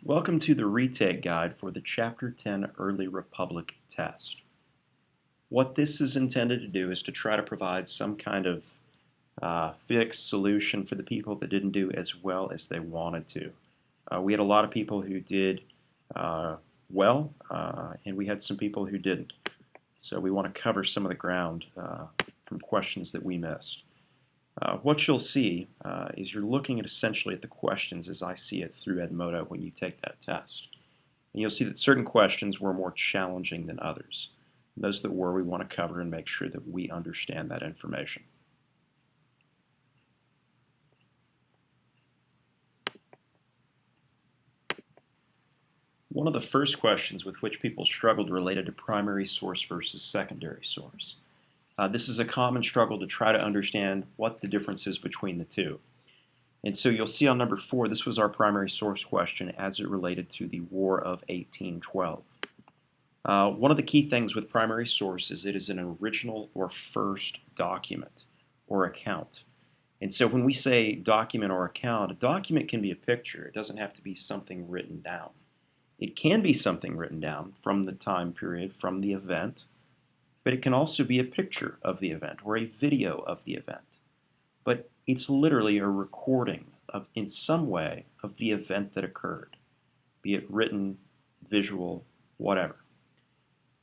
Welcome to the retake guide for the Chapter 10 Early Republic test. What this is intended to do is to try to provide some kind of fixed solution for the people that didn't do as well as they wanted to. We had a lot of people who did well, and we had some people who didn't. So we want to cover some of the ground from questions that we missed. What you'll see is you're looking essentially at the questions as I see it through Edmodo when you take that test. And you'll see that certain questions were more challenging than others. And those that were, we want to cover and make sure that we understand that information. One of the first questions with which people struggled related to primary source versus secondary source. This is a common struggle to try to understand what the difference is between the two. And so you'll see on number 4, this was our primary source question as it related to the War of 1812. One of the key things with primary source is it is an original or first document or account. And so when we say document or account, a document can be a picture. It doesn't have to be something written down. It can be something written down from the time period, from the event, but it can also be a picture of the event or a video of the event. But it's literally a recording of, in some way, of the event that occurred, be it written, visual, whatever.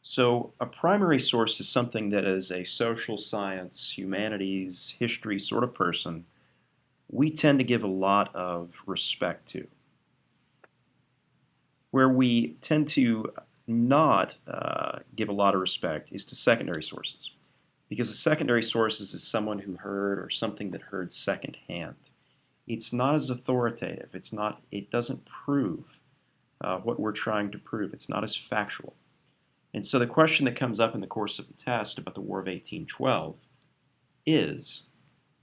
So a primary source is something that as a social science, humanities, history sort of person, we tend to give a lot of respect to. Where we tend to not give a lot of respect is to secondary sources, because a secondary source is someone who heard or something that heard secondhand. It's not as authoritative. It doesn't prove what we're trying to prove. It's not as factual. And so the question that comes up in the course of the test about the War of 1812 is,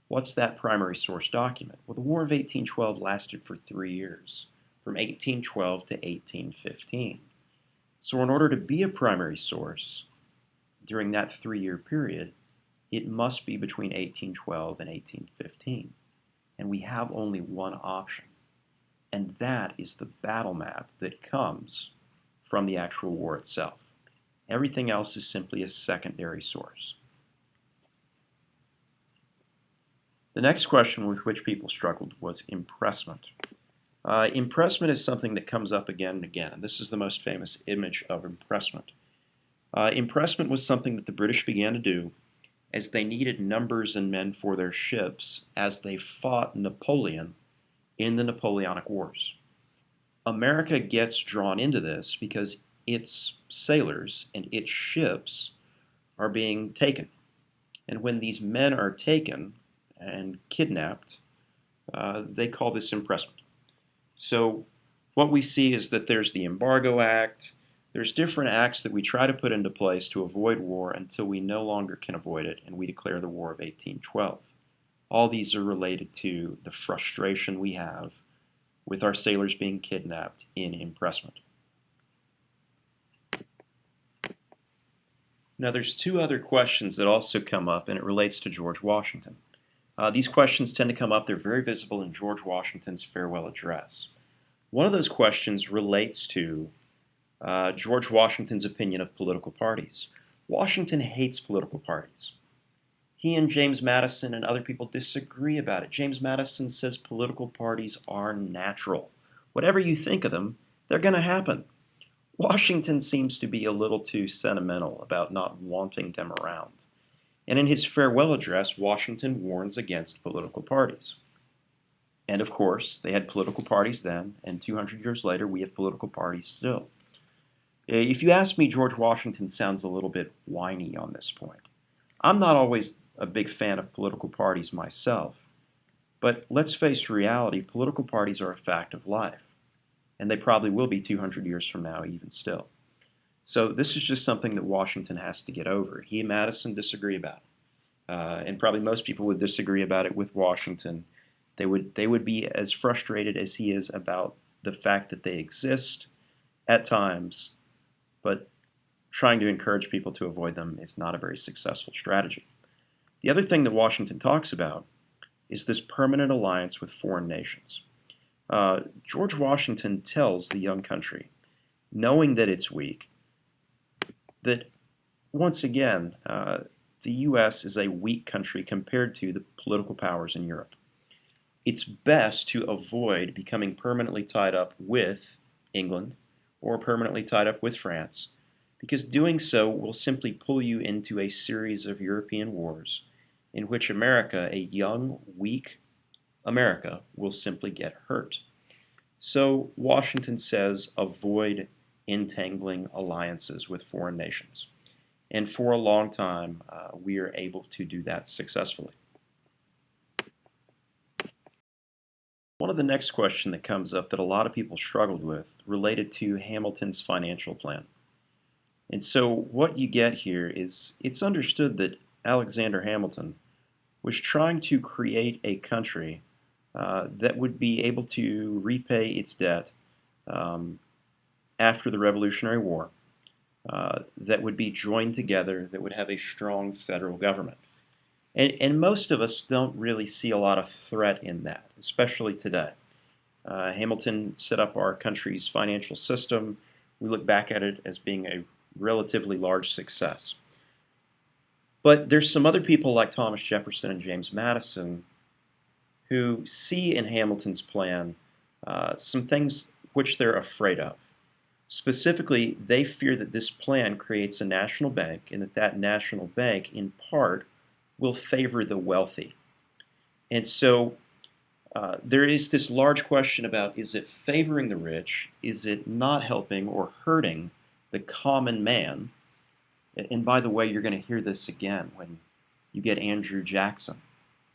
what's that primary source document? Well, the War of 1812 lasted for 3 years, from 1812 to 1815. So in order to be a primary source during that 3-year period, it must be between 1812 and 1815. And we have only one option, and that is the battle map that comes from the actual war itself. Everything else is simply a secondary source. The next question with which people struggled was impressment. Impressment is something that comes up again and again, and this is the most famous image of impressment. Impressment was something that the British began to do as they needed numbers and men for their ships as they fought Napoleon in the Napoleonic Wars. America gets drawn into this because its sailors and its ships are being taken. And when these men are taken and kidnapped, they call this impressment. So what we see is that there's the Embargo Act, there's different acts that we try to put into place to avoid war until we no longer can avoid it and we declare the War of 1812. All these are related to the frustration we have with our sailors being kidnapped in impressment. Now there's 2 other questions that also come up, and it relates to George Washington. These questions tend to come up. They're very visible in George Washington's farewell address. One of those questions relates to George Washington's opinion of political parties. Washington hates political parties. He and James Madison and other people disagree about it. James Madison says political parties are natural. Whatever you think of them, they're going to happen. Washington seems to be a little too sentimental about not wanting them around. And in his farewell address, Washington warns against political parties. And of course, they had political parties then, and 200 years later, we have political parties still. If you ask me, George Washington sounds a little bit whiny on this point. I'm not always a big fan of political parties myself, but let's face reality, political parties are a fact of life, and they probably will be 200 years from now even still. So this is just something that Washington has to get over. He and Madison disagree about it. And probably most people would disagree about it with Washington. They would be as frustrated as he is about the fact that they exist at times, but trying to encourage people to avoid them is not a very successful strategy. The other thing that Washington talks about is this permanent alliance with foreign nations. George Washington tells the young country, knowing that it's weak, that once again, the U.S. is a weak country compared to the political powers in Europe. It's best to avoid becoming permanently tied up with England or permanently tied up with France, because doing so will simply pull you into a series of European wars in which America, a young, weak America, will simply get hurt. So Washington says avoid entangling alliances with foreign nations. And for a long time, we are able to do that successfully. One of the next questions that comes up that a lot of people struggled with related to Hamilton's financial plan. And so what you get here is it's understood that Alexander Hamilton was trying to create a country that would be able to repay its debt um, after the Revolutionary War, that would be joined together, that would have a strong federal government. And most of us don't really see a lot of threat in that, especially today. Hamilton set up our country's financial system. We look back at it as being a relatively large success. But there's some other people like Thomas Jefferson and James Madison who see in Hamilton's plan some things which they're afraid of. Specifically, they fear that this plan creates a national bank and that that national bank, in part, will favor the wealthy. And so there is this large question about, is it favoring the rich? Is it not helping or hurting the common man? And by the way, you're going to hear this again when you get Andrew Jackson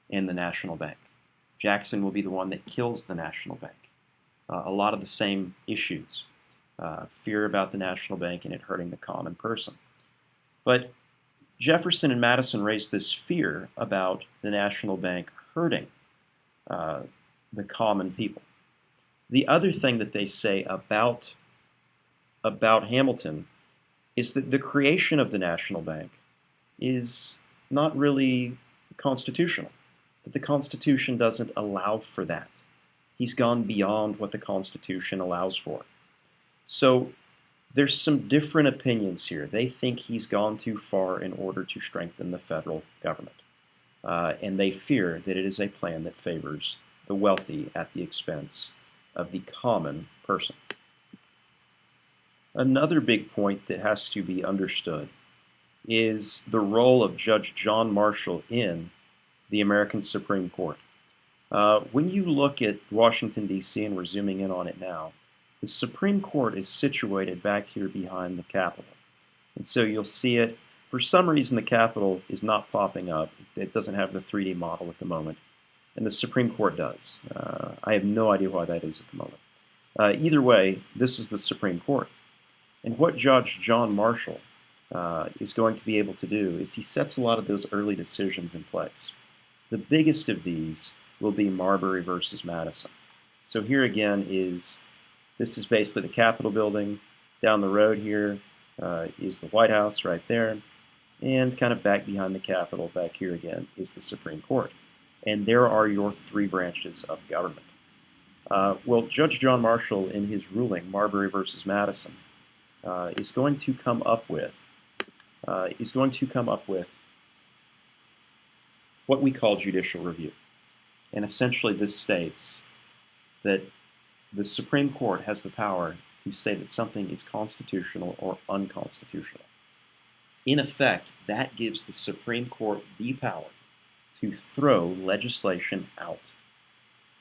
in the National Bank. Jackson will be the one that kills the National Bank. A lot of the same issues. Fear about the National Bank and it hurting the common person. But Jefferson and Madison raised this fear about the National Bank hurting the common people. The other thing that they say about Hamilton is that the creation of the National Bank is not really constitutional, that the Constitution doesn't allow for that. He's gone beyond what the Constitution allows for. So there's some different opinions here. They think he's gone too far in order to strengthen the federal government. And they fear that it is a plan that favors the wealthy at the expense of the common person. Another big point that has to be understood is the role of Judge John Marshall in the American Supreme Court. When you look at Washington, D.C., and we're zooming in on it now, the Supreme Court is situated back here behind the Capitol. And so you'll see it. For some reason, the Capitol is not popping up. It doesn't have the 3D model at the moment. And the Supreme Court does. I have no idea why that is at the moment. Either way, this is the Supreme Court. And what Judge John Marshall is going to be able to do is he sets a lot of those early decisions in place. The biggest of these will be Marbury versus Madison. So here again this is basically the Capitol building. Down the road here is the White House right there. And kind of back behind the Capitol, back here again, is the Supreme Court. And there are your three branches of government. Well, Judge John Marshall, in his ruling, Marbury versus Madison, is going to come up with what we call judicial review. And essentially this states that the Supreme Court has the power to say that something is constitutional or unconstitutional. In effect, that gives the Supreme Court the power to throw legislation out.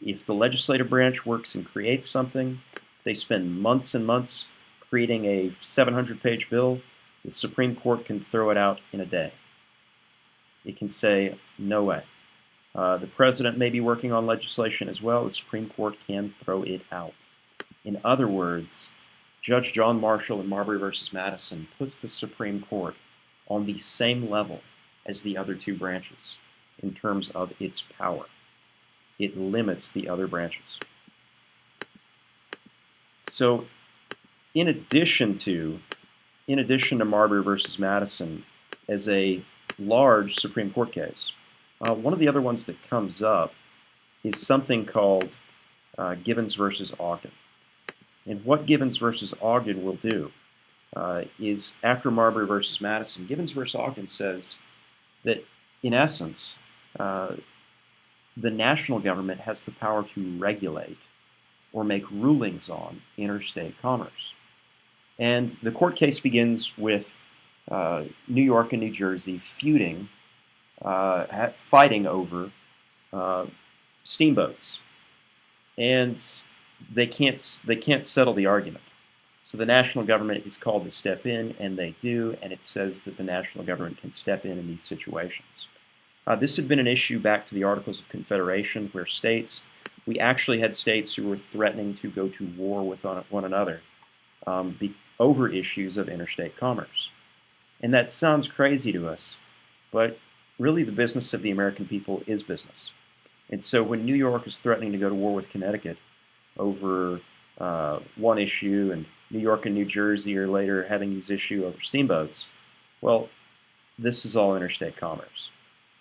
If the legislative branch works and creates something, they spend months and months creating a 700-page bill, the Supreme Court can throw it out in a day. It can say, no way. The president may be working on legislation as well. The Supreme Court can throw it out. In other words, Judge John Marshall in Marbury versus Madison puts the Supreme Court on the same level as the other two branches in terms of its power. It limits the other branches. So in addition to Marbury versus Madison as a large Supreme Court case, one of the other ones that comes up is something called Gibbons versus Ogden. And what Gibbons versus Ogden will do is, after Marbury versus Madison, Gibbons versus Ogden says that, in essence, the national government has the power to regulate or make rulings on interstate commerce. And the court case begins with New York and New Jersey feuding, fighting over steamboats, and they can't settle the argument. So the national government is called to step in, and they do, and it says that the national government can step in these situations. This had been an issue back to the Articles of Confederation, where we actually had states who were threatening to go to war with one another over issues of interstate commerce. And that sounds crazy to us, but really the business of the American people is business. And so when New York is threatening to go to war with Connecticut over one issue, and New York and New Jersey are later having these issues over steamboats, well, this is all interstate commerce.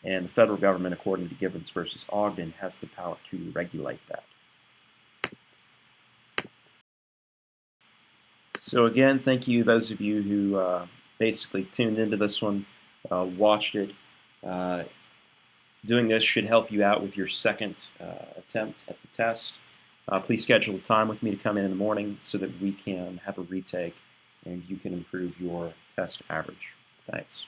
And the federal government, according to Gibbons versus Ogden, has the power to regulate that. So again, thank you, those of you who basically tuned into this one, watched it. Doing this should help you out with your second attempt at the test. Please schedule a time with me to come in the morning so that we can have a retake and you can improve your test average. Thanks.